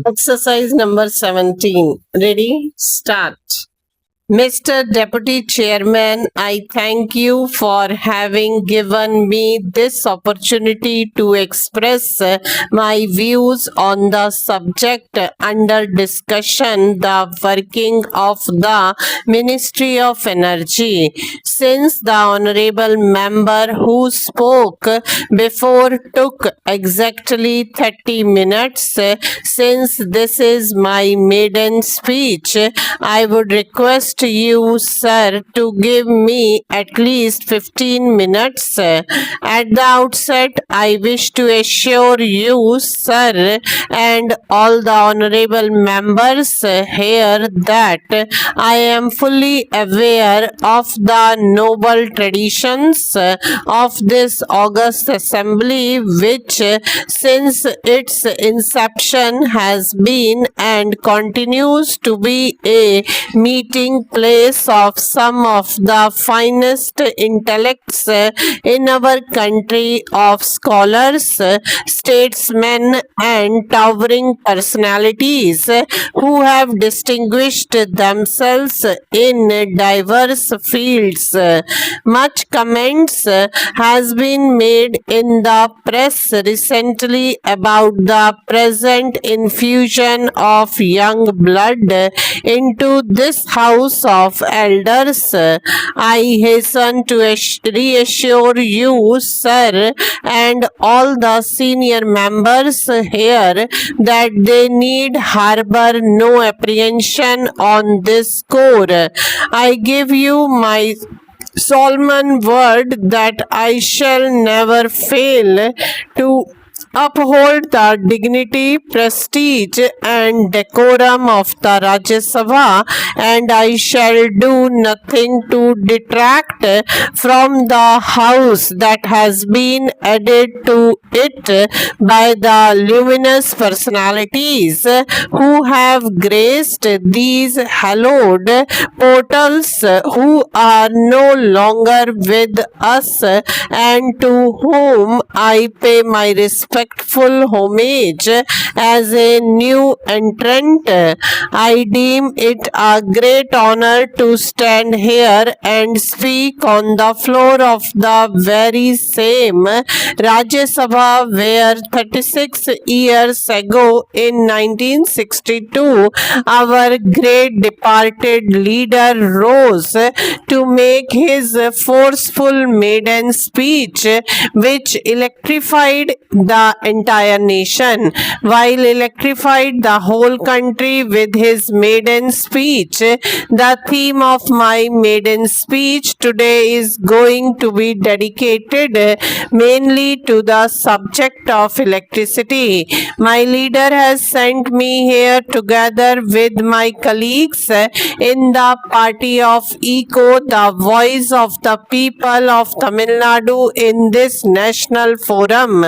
Exercise number 17. Ready? Start. Mr. Deputy Chairman, I thank you for having given me this opportunity to express my views on the subject under discussion, the working of the Ministry of Energy. Since the Honorable Member who spoke before took exactly 30 minutes, since this is my maiden speech, I would request you, sir, to give me at least 15 minutes. At the outset, I wish to assure you, sir, and all the honorable members here that I am fully aware of the noble traditions of this august assembly, which since its inception has been and continues to be a meeting place of some of the finest intellects in our country, of scholars, statesmen, and towering personalities who have distinguished themselves in diverse fields. Much comments has been made in the press recently about the present infusion of young blood into this house of elders. I hasten to reassure you, sir, and all the senior members here that they need harbor no apprehension on this score. I give you my solemn word that I shall never fail to uphold the dignity, prestige, and decorum of the Rajya Sabha, and I shall do nothing to detract from the house that has been added to it by the luminous personalities who have graced these hallowed portals, who are no longer with us, and to whom I pay my respectful homage as a new entrant. I deem it a great honor to stand here and speak on the floor of the very same Rajya Sabha where 36 years ago in 1962 our great departed leader rose to make his forceful maiden speech, which electrified the entire nation. While electrified the whole country with his maiden speech, the theme of my maiden speech today is going to be dedicated mainly to the subject of electricity. My leader has sent me here together with my colleagues in the party of ECO, the voice of the people of Tamil Nadu, in this national forum.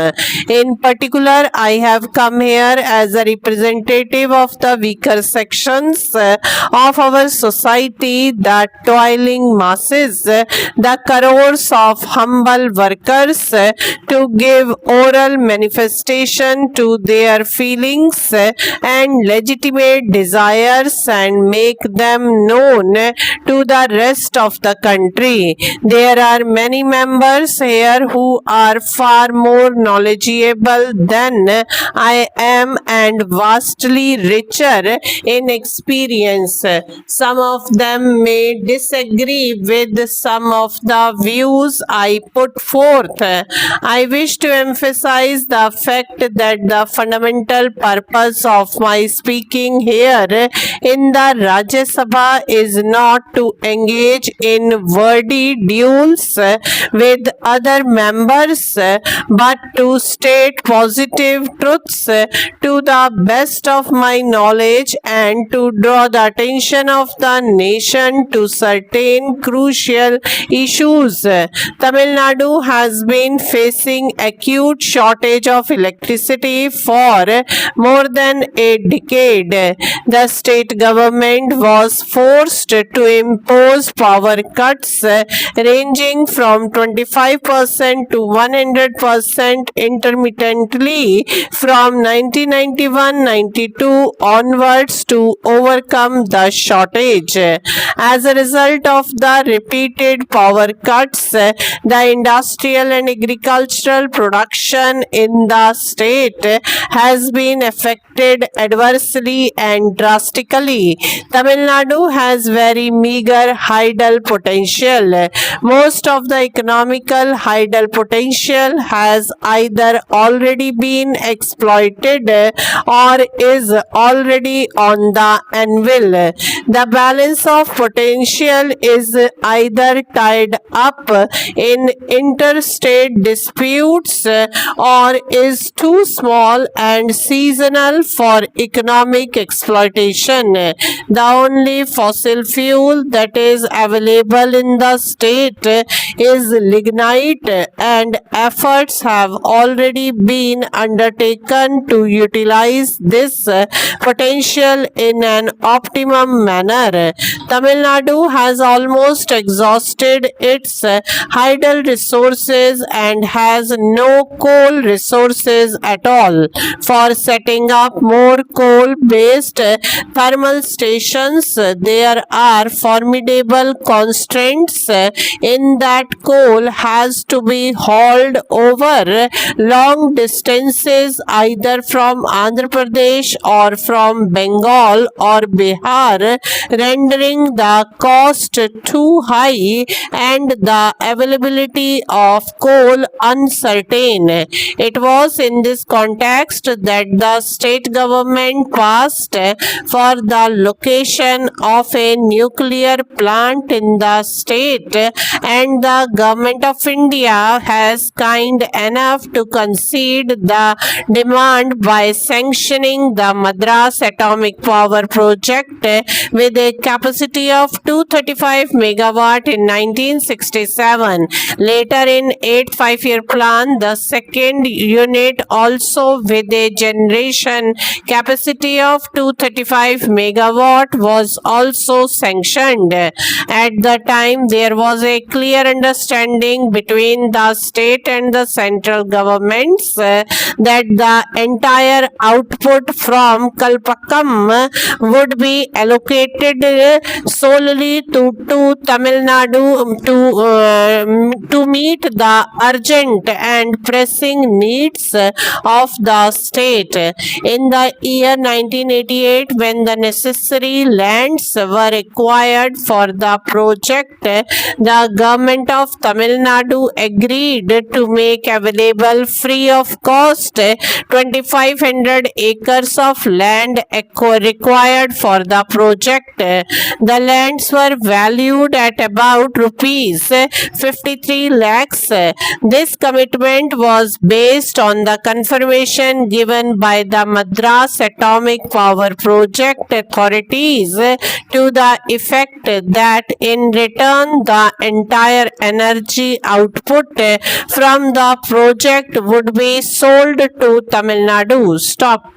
In particular, I have come here as a representative of the weaker sections of our society, the toiling masses, the crores of humble workers, to give oral manifestation to their feelings and legitimate desires and make them known to the rest of the country. There are many members here who are far more knowledgeable than I am and vastly richer in experience. Some of them may disagree with some of the views I put forth. I wish to emphasize the fact that the fundamental purpose of my speaking here in the Rajya Sabha is not to engage in wordy duels with other members, but to state positive truths to the best of my knowledge and to draw the attention of the nation to certain crucial issues. Tamil Nadu has been facing acute shortage of electricity for more than a decade. The state government was forced to impose power cuts ranging from 25% to 100% intermittent competently from 1991-92 onwards to overcome the shortage. As a result of the repeated power cuts, the industrial and agricultural production in the state has been affected adversely and drastically. Tamil Nadu has very meager hydel potential. Most of the economical hydel potential has either already been exploited or is already on the anvil. The balance of potential is either tied up in interstate disputes or is too small and seasonal for economic exploitation. The only fossil fuel that is available in the state is lignite, and efforts have already been undertaken to utilize this potential in an optimum manner. Tamil Nadu has almost exhausted its hydel resources and has no coal resources at all. For setting up more coal-based thermal stations, there are formidable constraints in that coal has to be hauled over long distances either from Andhra Pradesh or from Bengal or Bihar, rendering the cost too high and the availability of coal uncertain. It was in this context that the state government passed for the location of a nuclear plant in the state, and the government of India has kind enough to concede the demand by sanctioning the Madras Atomic Power Project with a capacity of 235 megawatt in 1967. Later in 8 5-year plan, the second unit also with a generation capacity of 235 megawatt was also sanctioned. At the time, there was a clear understanding between the state and the central governments that the entire output from Kalpakkam would be allocated solely to Tamil Nadu to meet the urgent and pressing needs of the state. In the year 1988, when the necessary lands were acquired for the project, the government of Tamil Nadu agreed to make available free of cost 2500 acres of land required for the project. The lands were valued at about rupees 53 lakhs. This commitment was based on the confirmation given by the Madras Atomic Power Project authorities to the effect that in return the entire energy output from the project would be sold to Tamil Nadu. Stop.